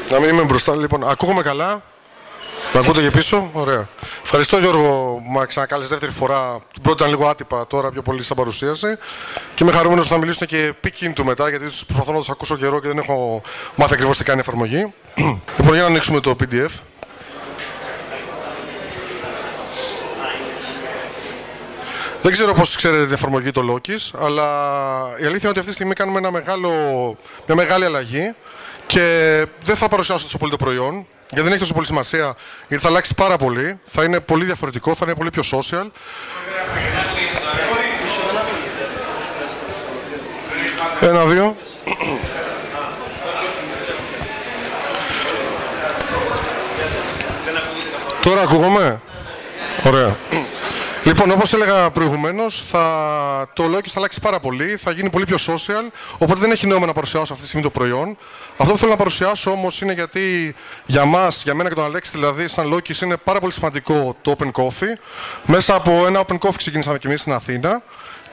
Να μην είμαι μπροστά, λοιπόν. Ακούγομαι καλά. Με ακούτε και πίσω. Ωραία. Ευχαριστώ, Γιώργο, που με ξανακάλεσε δεύτερη φορά. Την πρώτη ήταν λίγο άτυπα, τώρα πιο πολύ σαν παρουσίαση. Και είμαι χαρούμενος που θα μιλήσουν και πικίν του μετά, γιατί προσπαθώ να τους ακούσω καιρό και δεν έχω μάθει ακριβώς τι κάνει η εφαρμογή. Λοιπόν, για να ανοίξουμε το PDF. Δεν ξέρω πώς ξέρετε την εφαρμογή το Lokis, αλλά η αλήθεια είναι ότι αυτή τη στιγμή κάνουμε μια μεγάλη αλλαγή και δεν θα παρουσιάσω τόσο πολύ το προϊόν, γιατί δεν έχει τόσο πολύ σημασία, γιατί θα αλλάξει πάρα πολύ, θα είναι πολύ διαφορετικό, θα είναι πολύ πιο social. Ένα, δύο. Τώρα ακούγομαι. Ωραία. Λοιπόν, όπως έλεγα προηγουμένως, το Lokis θα αλλάξει πάρα πολύ, θα γίνει πολύ πιο social, οπότε δεν έχει νόημα να παρουσιάσω αυτή τη στιγμή το προϊόν. Αυτό που θέλω να παρουσιάσω όμως είναι γιατί για μας, για μένα και τον Αλέξη δηλαδή, σαν Lokis είναι πάρα πολύ σημαντικό το Open Coffee. Μέσα από ένα Open Coffee ξεκινήσαμε και εμείς στην Αθήνα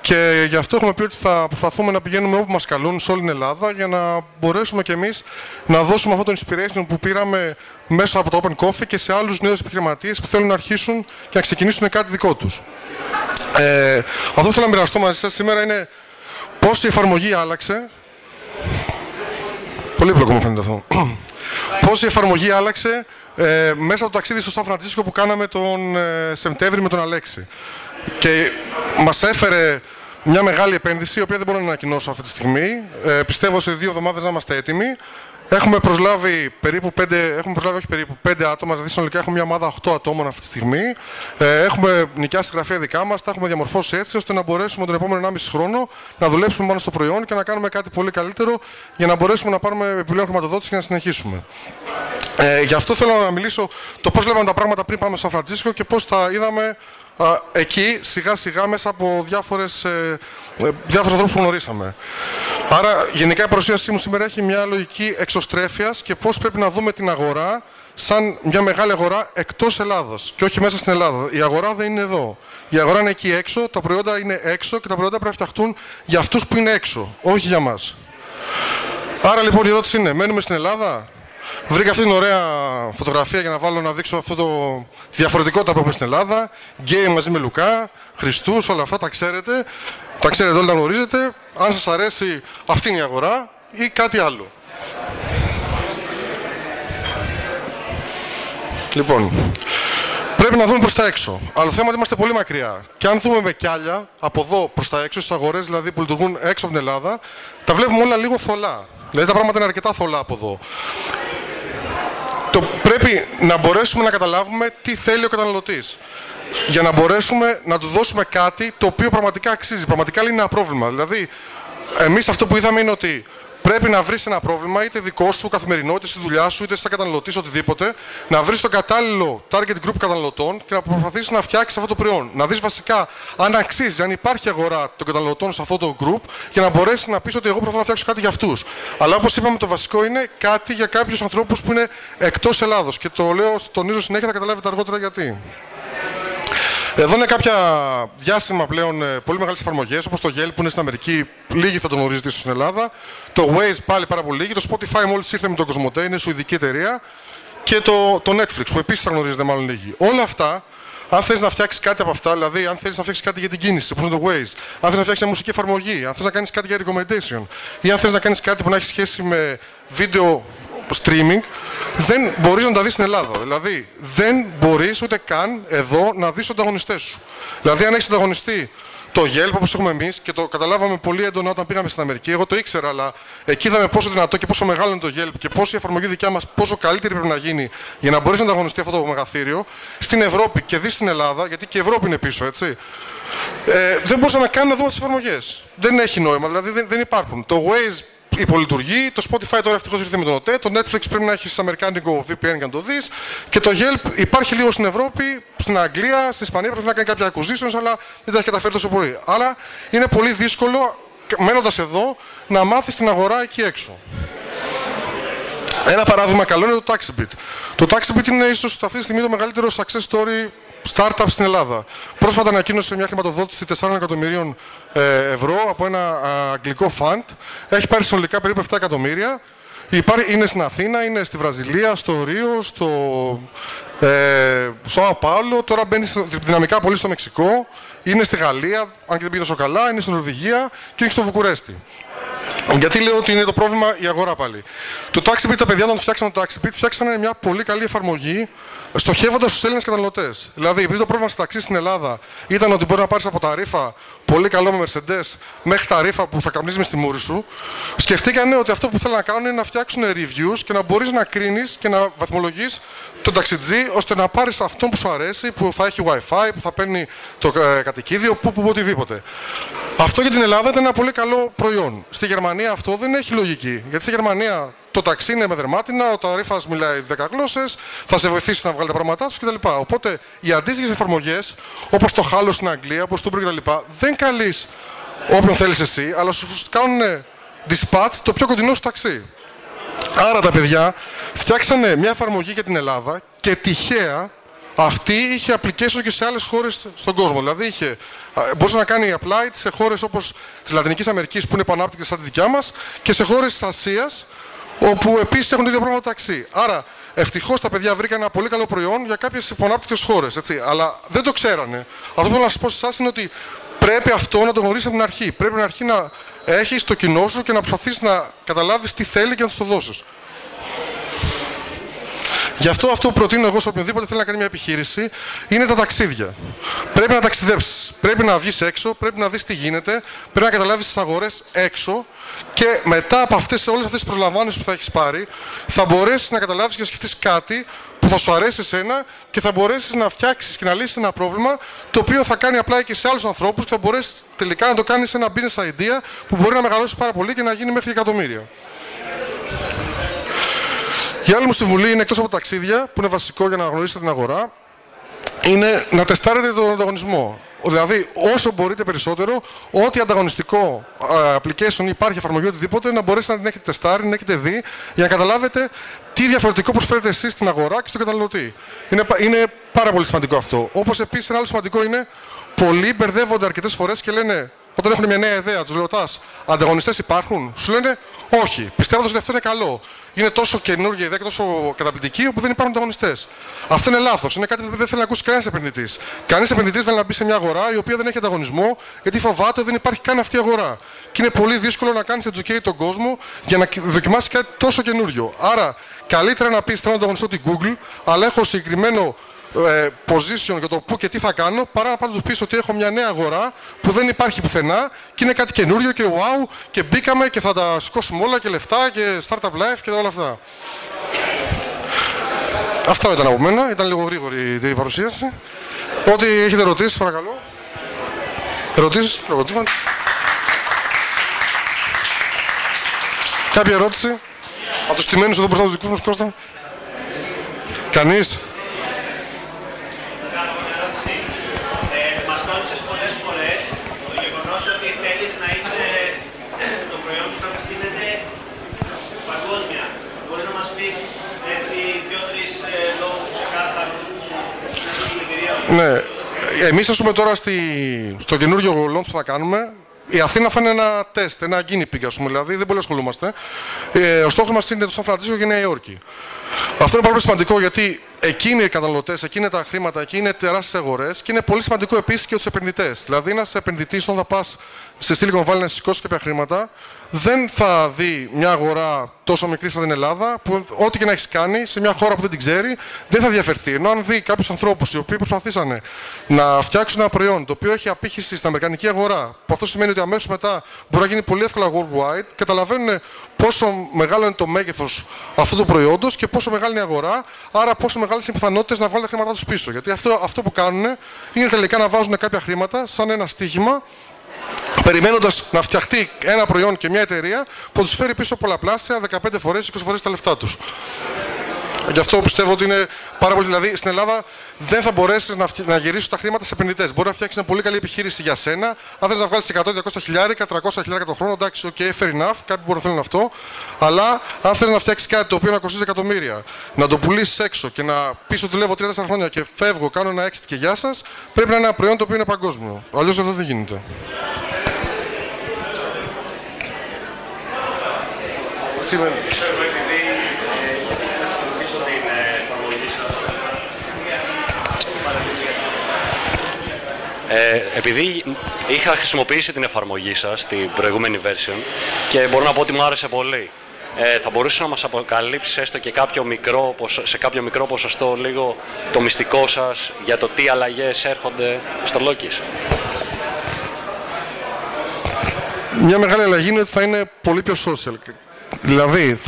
και γι' αυτό έχουμε πει ότι θα προσπαθούμε να πηγαίνουμε όπου μας καλούν σε όλη την Ελλάδα για να μπορέσουμε κι εμείς να δώσουμε αυτό το inspiration που πήραμε μέσα από το Open Coffee και σε άλλους νέους επιχειρηματίες που θέλουν να αρχίσουν και να ξεκινήσουν κάτι δικό τους. Αυτό που θέλω να μοιραστώ μαζί σας σήμερα είναι πώς η εφαρμογή άλλαξε. Πολύ πλοκό μου φαίνεται αυτό. Πώς η εφαρμογή άλλαξε μέσα από το ταξίδι στο Σαν Φραντσίσκο που κάναμε τον Σεπτέμβρη με τον Αλέξη. Και μας έφερε μια μεγάλη επένδυση, η οποία δεν μπορώ να ανακοινώσω αυτή τη στιγμή. Πιστεύω σε 2 εβδομάδες να είμαστε έτοιμοι. Έχουμε προσλάβει περίπου 5 άτομα, δηλαδή συνολικά έχουμε μια ομάδα 8 ατόμων αυτή τη στιγμή. Έχουμε νοικιάσει γραφεία δικά μας, τα έχουμε διαμορφώσει έτσι ώστε να μπορέσουμε τον επόμενο 1,5 χρόνο να δουλέψουμε πάνω στο προϊόν και να κάνουμε κάτι πολύ καλύτερο για να μπορέσουμε να πάρουμε επιπλέον χρηματοδότηση και να συνεχίσουμε. Γι' αυτό θέλω να μιλήσω το πώς βλέπαμε τα πράγματα πριν πάμε στο Σαν Φραντσίσκο και πώς τα είδαμε εκεί σιγά σιγά μέσα από διάφορους ανθρώπους που γνωρίσαμε. Άρα γενικά η παρουσίασή μου σήμερα έχει μια λογική εξωστρέφειας και πώς πρέπει να δούμε την αγορά σαν μια μεγάλη αγορά εκτός Ελλάδος και όχι μέσα στην Ελλάδα. Η αγορά δεν είναι εδώ. Η αγορά είναι εκεί έξω, τα προϊόντα είναι έξω και τα προϊόντα πρέπει να φτιαχτούν για αυτούς που είναι έξω, όχι για μας. Άρα λοιπόν η ερώτηση είναι, μένουμε στην Ελλάδα? Βρήκα αυτή την ωραία φωτογραφία για να βάλω να δείξω αυτό το διαφορετικότητα που έχουμε στην Ελλάδα. Γκέι μαζί με Λουκά, Χριστούς, όλα αυτά τα ξέρετε. Τα ξέρετε όλοι, τα γνωρίζετε. Αν σας αρέσει, αυτή είναι η αγορά ή κάτι άλλο. Λοιπόν, πρέπει να δούμε προς τα έξω. Αλλά το θέμα είναι ότι είμαστε πολύ μακριά. Και αν δούμε με κιάλια από εδώ προς τα έξω, στις αγορές δηλαδή που λειτουργούν έξω από την Ελλάδα, τα βλέπουμε όλα λίγο θολά. Δηλαδή τα πράγματα είναι αρκετά θολά από εδώ. Πρέπει να μπορέσουμε να καταλάβουμε τι θέλει ο καταναλωτής. Για να μπορέσουμε να του δώσουμε κάτι το οποίο πραγματικά αξίζει, πραγματικά λύνει ένα πρόβλημα. Δηλαδή, εμείς αυτό που είδαμε είναι ότι πρέπει να βρεις ένα πρόβλημα, είτε δικό σου, καθημερινό, είτε στη δουλειά σου, είτε σαν καταναλωτής, οτιδήποτε, να βρεις το κατάλληλο target group καταναλωτών και να προσπαθήσεις να φτιάξεις αυτό το προϊόν. Να δεις βασικά αν αξίζει, αν υπάρχει αγορά των καταναλωτών σε αυτό το group, για να μπορέσεις να πεις ότι εγώ προσπαθώ να φτιάξω κάτι για αυτούς. Αλλά όπως είπαμε, το βασικό είναι κάτι για κάποιους ανθρώπους που είναι εκτός Ελλάδος. Και το λέω, τονίζω συνέχεια, θα καταλάβετε αργότερα γιατί. Εδώ είναι κάποια διάσημα πλέον πολύ μεγάλες εφαρμογές, όπως το Yelp που είναι στην Αμερική, λίγοι θα το γνωρίζετε ίσως στην Ελλάδα. Το Waze πάλι πάρα πολύ λίγοι. Το Spotify μόλις ήρθε με το Cosmote, είναι σουηδική εταιρεία. Και το Netflix που επίσης θα γνωρίζετε μάλλον λίγοι. Όλα αυτά, αν θες να φτιάξεις κάτι από αυτά, δηλαδή αν θέλεις να φτιάξεις κάτι για την κίνηση, όπως είναι το Waze, αν θες να φτιάξεις μια μουσική εφαρμογή, αν θες να κάνεις κάτι για recommendation ή αν θες να κάνεις κάτι που να έχει σχέση με βίντεο streaming, δεν μπορείς να τα δεις στην Ελλάδα. Δηλαδή, δεν μπορείς ούτε καν εδώ να δεις τους ανταγωνιστές σου. Δηλαδή, αν έχεις ανταγωνιστή το Yelp όπως έχουμε εμείς και το καταλάβαμε πολύ έντονα όταν πήγαμε στην Αμερική, εγώ το ήξερα, αλλά εκεί είδαμε πόσο δυνατό και πόσο μεγάλο είναι το Yelp και πόσο η εφαρμογή δικιά μας πόσο καλύτερη πρέπει να γίνει για να μπορείς να ανταγωνιστεί αυτό το μεγαθύριο στην Ευρώπη και δεις στην Ελλάδα, γιατί και η Ευρώπη είναι πίσω, έτσι. Δεν μπορούσαμε καν να δούμε τις εφαρμογές. Δεν έχει νόημα, δηλαδή δεν υπάρχουν. Το Waze υπολειτουργεί, το Spotify τώρα ευτυχώς ήρθε με τον ΟΤΕ, το Netflix πρέπει να έχει αμερικάνικο VPN για να το δεις και το Yelp υπάρχει λίγο στην Ευρώπη, στην Αγγλία, στην Ισπανία πρέπει να κάνει κάποια acquisitions, αλλά δεν τα έχει καταφέρει τόσο πολύ. Άρα είναι πολύ δύσκολο, μένοντας εδώ, να μάθεις την αγορά εκεί έξω. Ένα παράδειγμα καλό είναι το Taxibit. Το Taxibit είναι ίσως αυτή τη στιγμή το μεγαλύτερο success story startup στην Ελλάδα. Πρόσφατα ανακοίνωσε μια χρηματοδότηση 4 εκατομμυρίων ευρώ από ένα αγγλικό fund. Έχει πάρει συνολικά περίπου 7 εκατομμύρια Είναι στην Αθήνα, είναι στη Βραζιλία, στο Ρίο, στο Σάο Πάολο, τώρα μπαίνει δυναμικά πολύ στο Μεξικό, είναι στη Γαλλία, αν και δεν πήγε τόσο καλά, είναι στην Νορβηγία και είναι στο Βουκουρέστι. Γιατί λέω ότι είναι το πρόβλημα η αγορά πάλι. Το TaxiBit, τα παιδιά όταν φτιάξαν το TaxiBit, φτιάξανε μια πολύ καλή εφαρμογή στοχεύοντας στους Έλληνες καταναλωτές. Δηλαδή, επειδή το πρόβλημα στα ταξί στην Ελλάδα ήταν ότι μπορεί να πάρεις από τα ρήφα πολύ καλό με Mercedes μέχρι τα ρήφα που θα καπνίζεις στη μούρη σου, σκεφτήκανε ότι αυτό που θέλουν να κάνουν είναι να φτιάξουν reviews και να μπορείς να κρίνεις και να βαθμολογείς τον ταξιτζή ώστε να πάρεις αυτόν που σου αρέσει, που θα έχει Wi-Fi, που θα παίρνει το κατοικίδιο, που οτιδήποτε. Αυτό για την Ελλάδα ήταν ένα πολύ καλό προϊόν. Στη Γερμανία αυτό δεν έχει λογική. Γιατί στη Γερμανία το ταξί είναι με δερμάτινα, ο ταρίφας μιλάει 10 γλώσσες, θα σε βοηθήσει να βγάλει τα πράγματά σου κτλ. Οπότε οι αντίστοιχες εφαρμογές, όπως το Halo στην Αγγλία, όπως το Uber κτλ., δεν καλείς όποιον θέλεις εσύ, αλλά σου κάνουν dispatch το πιο κοντινό σου ταξί. Άρα τα παιδιά φτιάξανε μια εφαρμογή για την Ελλάδα και τυχαία αυτή είχε application και σε άλλες χώρες στον κόσμο. Δηλαδή μπορούσε να κάνει apply σε χώρες όπως της Λατινικής Αμερικής που είναι πανάπτυκτες σαν τη δικιά μας και σε χώρες της Ασίας όπου επίσης έχουν το ίδιο πρόβλημα το ταξί. Άρα ευτυχώς τα παιδιά βρήκαν ένα πολύ καλό προϊόν για κάποιες υποανάπτυκτες χώρες. Έτσι. Αλλά δεν το ξέρανε. Αυτό που θέλω να σας πω σε εσάς είναι ότι πρέπει αυτό να το γνωρίσεις από την αρχή. Πρέπει από την αρχή να έχεις το κοινό σου και να προσπαθείς να καταλάβεις τι θέλει και να του το δώσεις. Γι' αυτό που προτείνω εγώ σε οποιονδήποτε θέλει να κάνει μια επιχείρηση είναι τα ταξίδια. Πρέπει να ταξιδέψεις. Πρέπει να βγεις έξω, πρέπει να δεις τι γίνεται, πρέπει να καταλάβεις τις αγορές έξω και μετά από όλες αυτές τις προσλαμβάνσεις που θα έχεις πάρει, θα μπορέσεις να καταλάβεις και να σκεφτείς κάτι που θα σου αρέσει εσένα και θα μπορέσεις να φτιάξεις και να λύσεις ένα πρόβλημα το οποίο θα κάνει απλά και σε άλλους ανθρώπους και θα μπορέσεις τελικά να το κάνεις ένα business idea που μπορεί να μεγαλώσει πάρα πολύ και να γίνει μέχρι εκατομμύρια. Η άλλη μου συμβουλή είναι, εκτός από ταξίδια, που είναι βασικό για να γνωρίσετε την αγορά, είναι να τεστάρετε τον ανταγωνισμό. Δηλαδή, όσο μπορείτε περισσότερο, ό,τι ανταγωνιστικό application υπάρχει, εφαρμογή, οτιδήποτε, να μπορέσετε να την έχετε τεστάρει, να την έχετε δει, για να καταλάβετε τι διαφορετικό προσφέρετε εσείς στην αγορά και στον καταναλωτή. Είναι πάρα πολύ σημαντικό αυτό. Όπως επίσης, ένα άλλο σημαντικό είναι, πολλοί μπερδεύονται αρκετές φορές και λένε, όταν έχουν μια νέα ιδέα, τους ρωτάς, ανταγωνιστές υπάρχουν? Σου λένε όχι. Πιστεύοντας ότι αυτό είναι καλό. Είναι τόσο καινούργια ιδέα και τόσο καταπληκτική, όπου δεν υπάρχουν ανταγωνιστές. Αυτό είναι λάθος. Είναι κάτι που δεν θέλει να ακούσει κανένας επενδυτής. Κανένας επενδυτής θέλει να μπει σε μια αγορά η οποία δεν έχει ανταγωνισμό, γιατί φοβάται ότι δεν υπάρχει καν αυτή η αγορά. Και είναι πολύ δύσκολο να κάνεις educate τον κόσμο για να δοκιμάσεις κάτι τόσο καινούριο. Άρα, καλύτερα να πεις θέλω να ανταγωνιστώ την Google, αλλά έχω συγκεκριμένο position για το πού και τι θα κάνω, παρά να πάω να του πεις ότι έχω μια νέα αγορά που δεν υπάρχει πουθενά και είναι κάτι καινούριο και wow και μπήκαμε και θα τα σηκώσουμε όλα και λεφτά και startup life και όλα αυτά. Αυτό ήταν από μένα, ήταν λίγο γρήγορη η παρουσίαση. Ό,τι έχετε ερωτήσεις, παρακαλώ. Ερωτήσεις, ερωτήματα. Κάποια ερώτηση από τους τιμένους εδώ μπροστά τους δικούς μας, Κώστα? Κανείς? Ναι, εμείς ας πούμε τώρα στο καινούργιο launch που θα κάνουμε, η Αθήνα θα είναι ένα τεστ, ένα guinea pig, ας πούμε, δηλαδή δεν πολύ ασχολούμαστε. Ο στόχος μας είναι το Σαν Φρανσίσκο και η Νέα Υόρκη. Αυτό είναι πάρα πολύ σημαντικό γιατί εκεί είναι οι καταναλωτές, εκεί είναι τα χρήματα, εκεί είναι τεράστιες αγορές και είναι πολύ σημαντικό επίσης και για τους επενδυτές. Δηλαδή, ένας επενδυτής, όταν θα πας σε Silicon Valley να σηκώσεις κάποια χρήματα, δεν θα δει μια αγορά τόσο μικρή σαν την Ελλάδα, που ό,τι και να έχει κάνει σε μια χώρα που δεν την ξέρει, δεν θα διαφερθεί. Ενώ αν δει κάποιους ανθρώπους οι οποίοι προσπαθήσανε να φτιάξουν ένα προϊόν το οποίο έχει απήχηση στην αμερικανική αγορά, που αυτό σημαίνει ότι αμέσως μετά μπορεί να γίνει πολύ εύκολα worldwide, καταλαβαίνουν πόσο μεγάλο είναι το μέγεθος αυτού του προϊόντος και πόσο μεγάλη είναι η αγορά, άρα πόσο μεγάλες είναι οι πιθανότητες να βγάλουν τα χρήματά τους πίσω. Γιατί αυτό που κάνουν είναι τελικά να βάζουν κάποια χρήματα σαν ένα στοίχημα, περιμένοντας να φτιαχτεί ένα προϊόν και μια εταιρεία που τους φέρει πίσω πολλαπλάσια, 15 φορές, 20 φορές τα λεφτά τους. Γι' αυτό πιστεύω ότι είναι πάρα πολύ. Δηλαδή, στην Ελλάδα δεν θα μπορέσεις να γυρίσεις τα χρήματα σε επενδυτές. Μπορεί να φτιάξεις μια πολύ καλή επιχείρηση για σένα. Αν θες να βγάλεις 100-200 χιλιάρικα, 300 χιλιάρικα το χρόνο, εντάξει, OK, fair enough, κάποιοι μπορεί να θέλουν αυτό. Αλλά αν θες να φτιάξεις κάτι το οποίο να κοστίζει εκατομμύρια, να το πουλήσεις έξω και να πεις ότι δουλεύω 3-4 χρόνια και φεύγω, κάνω ένα exit και γεια σας, πρέπει να είναι ένα προϊόν το οποίο είναι παγκόσμιο. Αλλιώς αυτό δεν γίνεται. Steven. Επειδή είχα χρησιμοποιήσει την εφαρμογή σας, την προηγούμενη version, και μπορώ να πω ότι μου άρεσε πολύ, θα μπορούσε να μας αποκαλύψει έστω και σε κάποιο μικρό ποσοστό λίγο το μυστικό σας για το τι αλλαγές έρχονται στο Lokis? Μια μεγάλη αλλαγή είναι ότι θα είναι πολύ πιο social. Δηλαδή,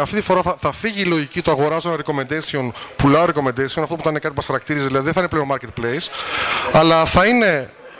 αυτή τη φορά θα φύγει η λογική του αγοράζω ένα recommendation, πουλάω recommendation, αυτό που ήταν κάτι που μας χαρακτήριζε, δηλαδή δεν θα είναι πλέον marketplace, αλλά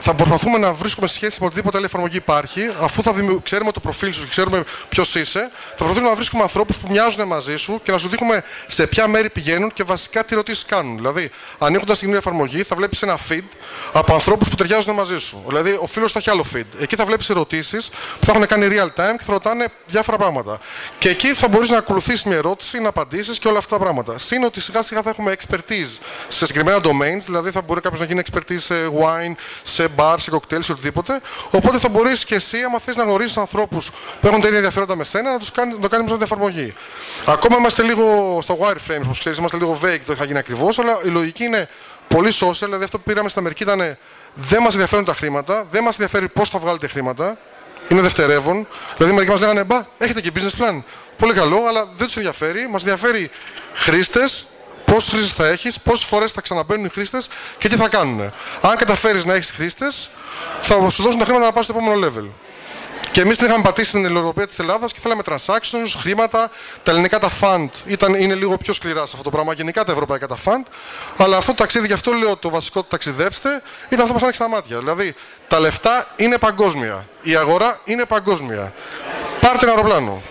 θα προσπαθούμε να βρίσκουμε σχέση με οτιδήποτε άλλη εφαρμογή υπάρχει, αφού ξέρουμε το προφίλ σου και ξέρουμε ποιος είσαι, θα προσπαθούμε να βρίσκουμε ανθρώπους που μοιάζουν μαζί σου και να σου δείχνουμε σε ποια μέρη πηγαίνουν και βασικά τι ερωτήσεις κάνουν. Δηλαδή, ανοίγοντας την εφαρμογή, θα βλέπεις ένα feed από ανθρώπους που ταιριάζουν μαζί σου. Δηλαδή, ο φίλος θα έχει άλλο feed. Εκεί θα βλέπεις ερωτήσεις που θα έχουν κάνει real time και θα ρωτάνε διάφορα πράγματα. Και εκεί θα μπορείς να ακολουθήσεις μια ερώτηση, να απαντήσεις και όλα αυτά τα πράγματα. Συν ότι σιγά σιγά θα έχουμε expertise σε συγκεκριμένα domains, δηλαδή θα μπορεί κάποιος να γίνει expertise σε wine, σε bar, σε κοκτέιλ, σε οτιδήποτε. Οπότε θα μπορείς και εσύ, άμα θες να γνωρίσεις ανθρώπους που έχουν τα ίδια ενδιαφέροντα με σένα, να το κάνεις με την εφαρμογή. Ακόμα είμαστε λίγο στο wireframe, όπως ξέρεις, είμαστε λίγο vague το θα γίνει ακριβώς, αλλά η λογική είναι πολύ social. Δηλαδή, αυτό που πήραμε στην Αμερική ήταν δεν μας ενδιαφέρουν τα χρήματα, δεν μας ενδιαφέρει πώς θα βγάλετε χρήματα, είναι δευτερεύον. Δηλαδή, μερικοί μας λέγανε μπα, έχετε και business plan. Πολύ καλό, αλλά δεν τους ενδιαφέρει. Μας ενδιαφέρει χρήστες. Πόσους χρήστες θα έχεις, πόσες φορές θα ξαναμπαίνουν οι χρήστες και τι θα κάνουν. Αν καταφέρεις να έχεις χρήστες, θα σου δώσουν τα χρήματα να πας στο επόμενο level. Και εμείς την είχαμε πατήσει στην ελληνοπία της Ελλάδας και θέλαμε transactions, χρήματα. Τα ελληνικά τα fund είναι λίγο πιο σκληρά σε αυτό το πράγμα. Γενικά τα ευρωπαϊκά τα fund. Αλλά αυτό το ταξίδι, γι' αυτό λέω το βασικό του ταξιδέψτε, ήταν αυτό που μας άνοιξε τα μάτια. Δηλαδή, τα λεφτά είναι παγκόσμια. Η αγορά είναι παγκόσμια. Πάρτε ένα αεροπλάνο.